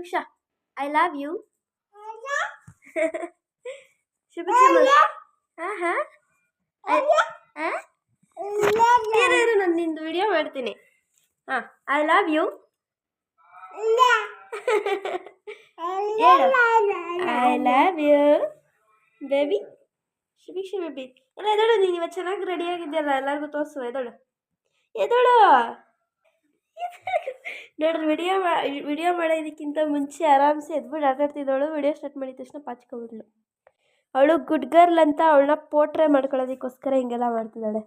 ಶುಭಿಕ್ಷಾ I love you. Shubhiksha ಹಾಂ ಇರು ನಾನು ನಿಂದು ವಿಡಿಯೋ ಮಾಡ್ತೀನಿ. ಹಾಂ I love you. I love you baby. Shubhiksha baby ಎಲ್ಲ ಎದೋಳು. ನೀನು ಇವತ್ತು ಚೆನ್ನಾಗಿ ರೆಡಿಯಾಗಿದ್ಯಲ್ಲ, ಎಲ್ಲರಿಗೂ ತೋರಿಸು. ಎದೋಳು ನೋಡ್ರಿ. ವಿಡಿಯೋ ಮಾಡೋದಕ್ಕಿಂತ ಮುಂಚೆ ಆರಾಮ್ಸೆ ಎದ್ಬಿಟ್ಟು ಆಟಾಡ್ತಿದ್ದವಳು. ವಿಡಿಯೋ ಸ್ಟಾರ್ಟ್ ಮಾಡಿದ ತಕ್ಷಣ ಪಾಚ್ಕೊಬಿಡ್ಲು. ಅವಳು ಗುಡ್ ಗರ್ಲ್ ಅಂತ ಅವಳನ್ನ ಪೋಟ್ರೆ ಮಾಡ್ಕೊಳ್ಳೋದಕ್ಕೋಸ್ಕರ ಹಿಂಗೆಲ್ಲ ಮಾಡ್ತಿದ್ದಾಳೆ.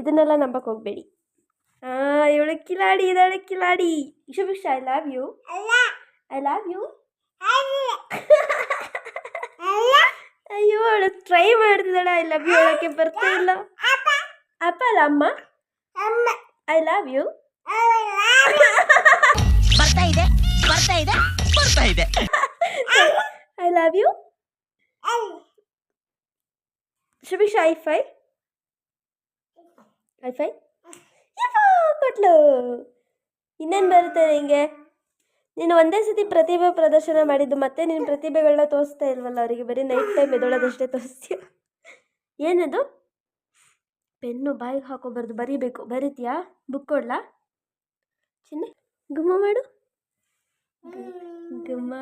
ಇದನ್ನೆಲ್ಲ ನಂಬಕ್ಕೆ ಹೋಗ್ಬೇಡಿ. ಇವಳು ಕಿಲಾಡಿ ಇದ್ದಾಳೆ, ಕಿಲಾಡಿ. Shubhiksha I love you. I love you. ಅಯ್ಯೋ ಅವಳು ಟ್ರೈ ಮಾಡ್ತಿದ್ದಾಳೆ ಐ ಲವ್ ಯು ಹೇಳೋಕ್ಕೆ ಬರ್ತಾ ಇಲ್ಲ. ಅಪ್ಪ ಅಲ್ಲ ಅಮ್ಮ. I love you. ಬರ್ತಾ ಇದೆ ಐ ಲವ್ ಯು. ಶುಭಿಕ್ಷಾ ಐ5 ಕೊಟ್ಲು. ಇನ್ನೇನು ಬರುತ್ತೆ ನಿಂಗೆ? ನೀನು ಒಂದೇ ಸತಿ ಪ್ರತಿಭೆ ಪ್ರದರ್ಶನ ಮಾಡಿದ್ದು, ಮತ್ತೆ ನೀನು ಪ್ರತಿಭೆಗಳನ್ನ ತೋರಿಸ್ತಾ ಇಲ್ವಲ್ಲ ಅವರಿಗೆ. ಬರೀ ನೈಟ್ ಟೈಮ್ ಎದೊಳೋದಷ್ಟೇ ತೋರಿಸ್ತೀಯ. ಏನದು? ಪೆನ್ನು ಬಾಯಿಗೆ ಹಾಕೋಬಾರ್ದು, ಬರೀಬೇಕು. ಬರೀತೀಯಾ? ಬುಕ್ ಕೊಡ್ಲಾ? ಚಿನ್ನ ಗುಮ್ಮ ಮಾಡು. ಗುಮ್ಮ.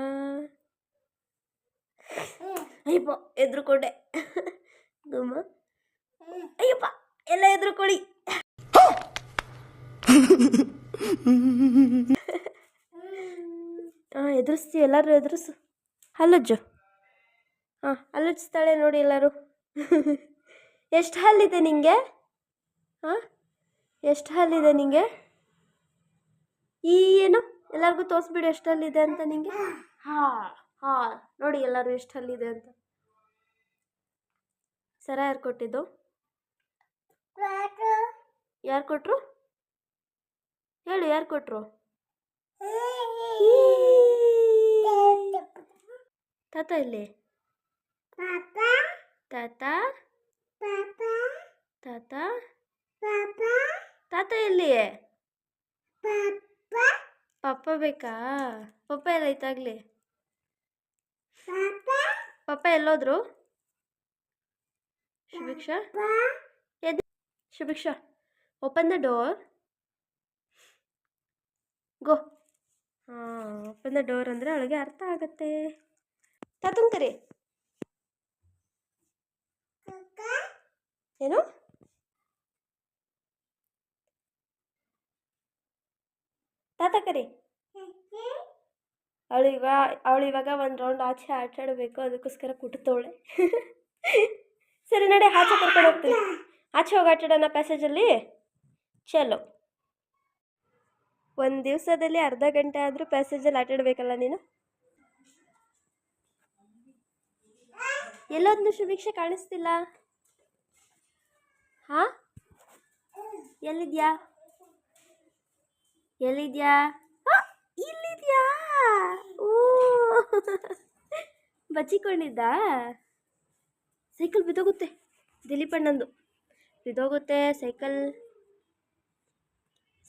ಅಯ್ಯಪ್ಪ ಎದ್ರುಕೊಂಡೆ. ಗುಮ್ಮ. ಅಯ್ಯಪ್ಪ ಎಲ್ಲ ಎದ್ರುಕೊಳ್ಳಿ. ಎದುರಿಸ್ತೀವಿ, ಎಲ್ಲರೂ ಎದುರಿಸು. ಹಲ್ಲಜ್ಜು. ಹಲ್ಲಜ್ಸ್ತಾಳೆ ನೋಡಿ ಎಲ್ಲರೂ. ಎಷ್ಟು ಹಲ್ಲಿದೆ ನಿಂಗೆ? ಎಷ್ಟು ಹಲ್ಲಿದೆ ನಿಂಗೆ? ಏನು ಎಲ್ಲರಿಗೂ ತೋರಿಸ್ಬಿಡು ಎಷ್ಟು ಹಲ್ಲಿದೆ ಅಂತ ನಿಂಗೆ. ನೋಡಿ ಎಲ್ಲರೂ ಎಷ್ಟು ಹಲ್ಲಿದೆ ಅಂತ. ಸರ ಯಾರು ಕೊಟ್ಟಿದ್ದು? ಯಾರು ಕೊಟ್ಟರು ಹೇಳು, ಯಾರು ಕೊಟ್ಟರು? ತಾತ ಇಲ್ಲಿ. ತಾತ ತಾತ ತಾತ ಎಲ್ಲಿ? ಪಪ್ಪ ಬೇಕಾ? ಪಪ್ಪ ಎಲ್ಲ ಐತಾಗ್ಲಿ. ಪಪ್ಪ ಎಲ್ಲೋದ್ರು? Shubhiksha Shubhiksha open the door. Go. Open the door ಅಂದರೆ ಅವಳಿಗೆ ಅರ್ಥ ಆಗತ್ತೆ. ತಾತನ್ ಕರಿ. ಏನು? ತಾತ ಕರಿ. ಅವಳು ಇವಾಗ ಒಂದು ರೌಂಡ್ ಆಚೆ ಆಟಾಡಬೇಕು, ಅದಕ್ಕೋಸ್ಕರ ಕುಟ್ತವಳೆ. ಸರಿ ನಡೆ, ಆಚೆ ಕರ್ಕೊಂಡು ಹೋಗ್ತೀನಿ. ಆಚೆ ಹೋಗಿ ಆಟಾಡೋಣ ಪ್ಯಾಸೇಜಲ್ಲಿ. ಚಲೋ. ಒಂದು ದಿವಸದಲ್ಲಿ ಅರ್ಧ ಗಂಟೆ ಆದರೂ ಪ್ಯಾಸೇಜಲ್ಲಿ ಆಟಾಡಬೇಕಲ್ಲ ನೀನು. ಎಲ್ಲೊಂದು ಶುಭಿಕ್ಷೆ ಕಾಣಿಸ್ತಿಲ್ಲ. ಎಲ್ಲಿದ್ಯಾ? ಇಲ್ಲಿದ್ಯಾ? ಓ ಬಚ್ಚಿಕೊಂಡಿದ್ದ. ಸೈಕಲ್ ಬಿದ್ದೋಗುತ್ತೆ. ದಿಲೀಪಣ್ಣಂದು ಬಿದ್ದೋಗುತ್ತೆ ಸೈಕಲ್.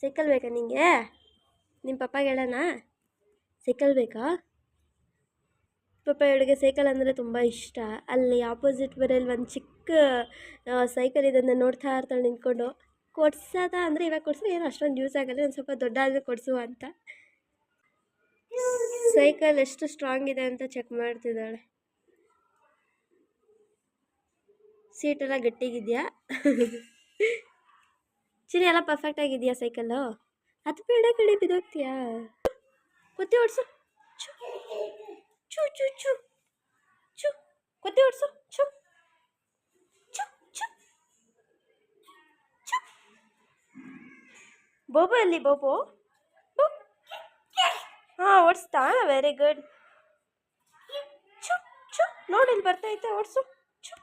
ಸೈಕಲ್ ಬೇಕಾ ನಿಂಗೆ? ನಿಮ್ಮ ಪಪ್ಪಾಗೆ ಹೇಳೋಣ ಸೈಕಲ್ ಬೇಕಾ? ಪಪ್ಪ ಇವಳಿಗೆ ಸೈಕಲ್ ಅಂದರೆ ತುಂಬ ಇಷ್ಟ. ಅಲ್ಲಿ ಆಪೋಸಿಟ್ ಬರೆಯಲ್ಲಿ ಒಂದು ಚಿಕ್ಕ ಸೈಕಲ್ ಇದನ್ನು ನೋಡ್ತಾ ಇರ್ತಾಳೆ ನಿಂತ್ಕೊಂಡು. ಕೊಡ್ಸೋದ ಅಂದರೆ ಇವಾಗ ಕೊಡ್ಸಿದ್ರೆ ಏನು ಅಷ್ಟೊಂದು ಯೂಸ್ ಆಗಲ್ಲ, ಒಂದು ಸ್ವಲ್ಪ ದೊಡ್ಡ ಆದರೆ ಕೊಡಿಸುವ ಅಂತ. ಸೈಕಲ್ ಎಷ್ಟು ಸ್ಟ್ರಾಂಗ್ ಇದೆ ಅಂತ ಚೆಕ್ ಮಾಡ್ತಿದ್ದಾಳೆ. ಸೀಟೆಲ್ಲ ಗಟ್ಟಿಗಿದೆಯಾ? ಚಿನಿ ಎಲ್ಲ ಪರ್ಫೆಕ್ಟ್ ಆಗಿದೆಯಾ ಸೈಕಲ್ಲು? ಅದು ಬೇಡ ಕಡೆ ಬಿದ್ದೋಗ್ತೀಯಾ? ಕುತ್ತಿ ಓಡಿಸು. ಚು ಚು ಚು ಚು ಚು ಕುತ್ತಿ ಓಡಿಸು. ಚು ಚು ಚು ಚು. ಬೋಬೋ ಎಲ್ಲಿ? ಬೋಬೋ ಓಡಿಸ್ತಾ. Very good. ಚು ಚು ನೋಡಿ ಇಲ್ಲಿ ಬರ್ತೈತೆ, ಓಡಿಸು. ಚು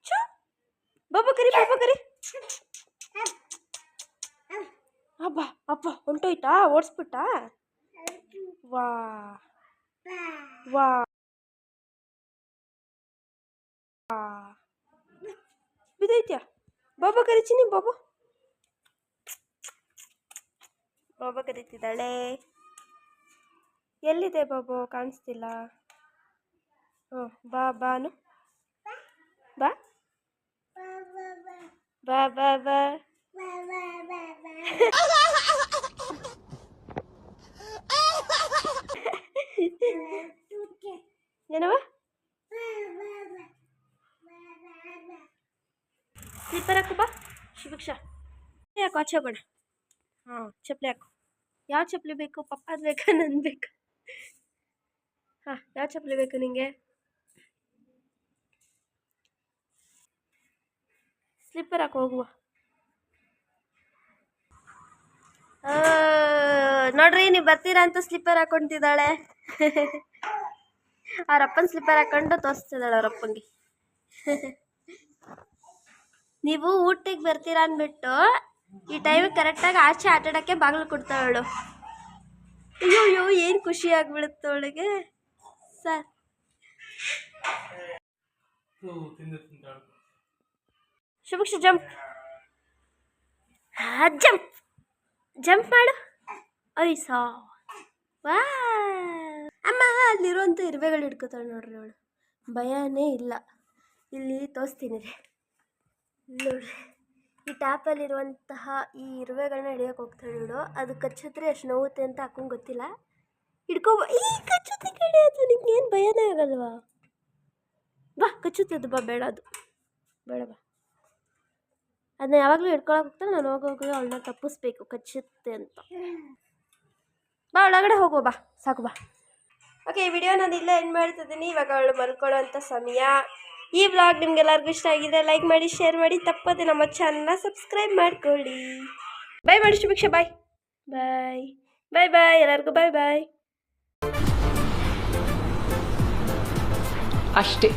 ಚು. ಬೋಬೋ ಕರಿ, ಬೋಬೋ ಕರಿ. ಅಪ್ಪ ಹೊಂಟೋಯ್ತಾ? ಓಡಿಸ್ಬಿಟ್ಟ. ವಾ ವಾ ಬಿದ್ದೈತ್ಯಾ? ಬೋಬೋ ಕರಿ ಚಿನ್ನಿ. ಬೋಬೋ ಬಾಬಾ ಕರೀತಿದ್ದಾಳೆ. ಎಲ್ಲಿದೆ ಬಾಬು? ಕಾಣಿಸ್ತಿಲ್ಲ. ಹ್ಞೂ ಬಾ ಬಾನು ಬಾ ಬಾ ಬಾ ಬಾ. ಏನವ? ಸ್ಲಿಪ್ಪರ್ ಹಾಕು ಬಾ ಶಿವಕ್ಷ. ಯಾಕೋ ಆಚೆ ಹೋಗೋಣ. ಹಾಂ ಚಪ್ಪಲಿ ಹಾಕು. ಯಾವ ಚಪ್ಪಲಿ ಬೇಕು? ಪಪ್ಪಾದು ಬೇಕಾ ನಂದು ಬೇಕಾ? ಹಾಂ ಯಾವ ಚಪ್ಪಲಿ ಬೇಕು ನಿಂಗೆ? ಸ್ಲಿಪ್ಪರ್ ಹಾಕಿ ಹೋಗುವ. ನೋಡ್ರಿ ನೀವು ಬರ್ತೀರಾ ಅಂತ ಸ್ಲಿಪ್ಪರ್ ಹಾಕೊಂತಿದ್ದಾಳೆ. ಅವ್ರಪ್ಪನ ಸ್ಲಿಪ್ಪರ್ ಹಾಕೊಂಡು ತೋರಿಸ್ತಿದ್ದಾಳೆ ಅವರಪ್ಪಂಗೆ. ನೀವು ಊಟಕ್ಕೆ ಬರ್ತೀರಾ ಅಂದ್ಬಿಟ್ಟು ಈ ಟೈಮಿಗೆ ಕರೆಕ್ಟಾಗಿ ಆಚೆ ಆಟಾಡೋಕ್ಕೆ ಬಾಗಿಲು ಕೊಡ್ತಾವಳು. ಅಯ್ಯೋ ಏನು ಖುಷಿ ಆಗ್ಬಿಡುತ್ತೆ ಅವಳಿಗೆ ಸರ್. ಶುಭಕ್ಷ ಜಂಪ್ ಜಂಪ್ ಜಂಪ್ ಮಾಡು. ಐಸಾ ವಾ ಅಮ್ಮ ಅಲ್ಲಿರುವಂಥ ಇರುವೆಗಳು ಹಿಡ್ಕೋತಾಳೆ ನೋಡ್ರಿ ಅವಳು. ಭಯನೇ ಇಲ್ಲ. ಇಲ್ಲಿ ತೋರಿಸ್ತೀನಿ ರೀ ನೋಡ್ರಿ. ಈ ಟ್ಯಾಪಲ್ಲಿರುವಂತಹ ಈ ಇರುವೆಗಳನ್ನ ಹಿಡಿಯೋಕೆ ಹೋಗ್ತಾಳೆ ನೋಡು. ಅದು ಕಚ್ಚುತ್ತೆ ಎಷ್ಟು ನೋವುತ್ತೆ ಅಂತ ಹಾಕೊಂಡ್ ಗೊತ್ತಿಲ್ಲ. ಹಿಡ್ಕೊ ಈ ಕಚ್ಚುತ್ತೆ ಕಡಿಯೋದು. ನಿಂಗೆ ಏನು ಭಯನೇ ಆಗಲ್ವಾ? ಬಾ ಕಚ್ಚುತ್ತೆ ಅದು. ಬಾ ಬೇಡ ಅದು ಬೇಡ ಬಾ. ಅದನ್ನ ಯಾವಾಗಲೂ ಹಿಡ್ಕೊಳಕ್ಕೆ ಹೋಗ್ತಾಳೆ. ನಾನು ಹೋಗೋಗಿ ಅವಳನ್ನ ತಪ್ಪಿಸ್ಬೇಕು ಕಚ್ಚುತ್ತೆ ಅಂತ. ಬಾ ಒಳಗಡೆ ಹೋಗುವ ಬಾ. ಸಾಕು ಬಾ. ಓಕೆ ಈ ವಿಡಿಯೋ ನಾನು ಇಲ್ಲೇ ಎಂಡ್ ಮಾಡ್ತಿದ್ದೀನಿ. ಇವಾಗ ಅವಳು ಮಲ್ಕೊಳ್ಳೋಂಥ ಸಮಯ. ಈ ವ್ಲಾಗ್ ನಿಮ್ಗೆಲ್ಲರಿಗೂ ಇಷ್ಟ ಆಗಿದೆ ಲೈಕ್ ಮಾಡಿ ಶೇರ್ ಮಾಡಿ. ತಪ್ಪದೆ ನಮ್ಮ ಚಾನಲ್ನ ಸಬ್ಸ್ಕ್ರೈಬ್ ಮಾಡ್ಕೊಳ್ಳಿ. ಬಾಯ್ ಮಾಡಿ ಶುಭೀಕ್ಷಾ. ಬಾಯ್ ಬಾಯ್ ಬಾಯ್ ಬಾಯ್ ಎಲ್ಲರಿಗೂ ಬಾಯ್ ಬಾಯ್. ಅಷ್ಟೇ.